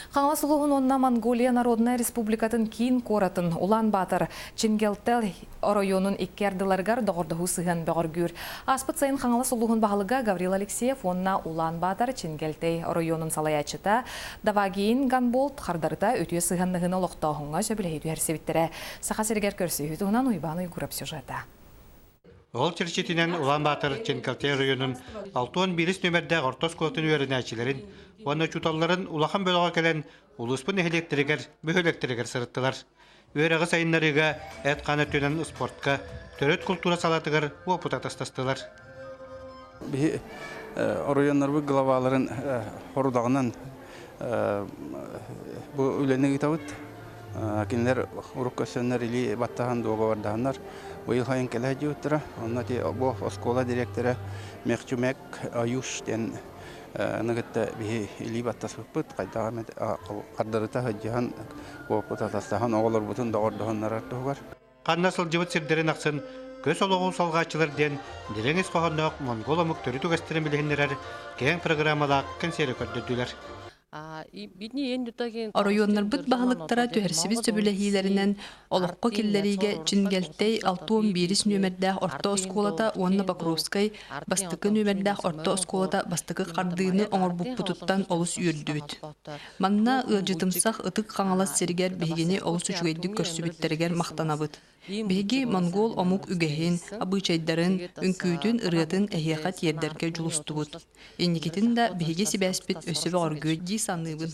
Қаңла сұлуғын онна Монголия Народная Республикатын кейін коратын Улан-Батыр Чингелтел районын иккерділергар доғырдығы сыған бәғіргүр. Аспыт сайын қаңла сұлуғын бағылыға Гаврил Алексеев онна Улан-Батыр Чингелтей районын салаячыта давагейін ганболт қардарыта өтуе сығандығын олықтауғынға сөбілейді әрсебіттері. Сақа сергер көрсі үйтіғынан ұйбаны үйгұрап сюжета. Ол черчетинен Улан-Батыр Чингелтей районын 6-11 нөмірді ортос колтын өрін әчілерін, оны чуталларын улахан бөліға келен улыспын эхелектерігер, бөхелектерігер сырыттылар. Өріғы сайынларыға әтқаны төнен спортқа, төрет культура салатығыр опытатастастылар. Районлар главаларын хорудағынан бұл өлені кетауыд. Кенлер урук көсөннөр или баттахан доого бардаханнар. Быйыл хайын келе жуттыра. Онна те бу школа директоры Мехчумек Аюш ден нагытта би или баттасыппыт кайдаган каддарыта хаҗан бу потатастахан оголор бутун догордохоннар артыгар. Каннасыл жыбыт сирдерин аксын көз олоғу салғачылар ден диреңіз қоғаннақ Монгола мұқтыры түгестерін білгендерер кең программада консері көрдірділер. Районнар бұд бағылықтара төхерсібіз төбіләхилерінен олыққы келлеріге Чингелтей 6-11 нөмірдәқ орта осколата онна Покровскай, бастықы нөмірдәқ орта осколата бастықы қардығыны оңыр бұппұтыттан олыс үйірдібіт. Манна ұлжытымсақ ұтық қаңалас сергер бейгені олыс үшігейдік көрсібіттерігер мақтанабыт. Беги монгол омук үгәһин, абычайдарын, үнкүйдүн ырытын әһиәхат ердәргә жулустубут. Инникитин да беги сибәспит өсөбө оргөй ди саныбын.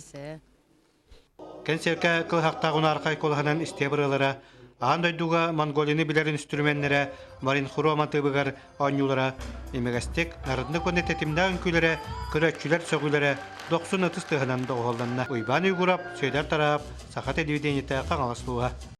Кенсеркә кылхактагын аркай колганан истебрылары, андайдуга монголины билерин инструментнере, марин хроматыбыгар анюлара, эмегастек народны комитетимдә үнкүләре, көрәкчүләр сөгүләре 90 тыстыгынан доголданна. Уйбан уйгурап, сөйдәр тарап, сахат эдивидениетә каңаласлыга.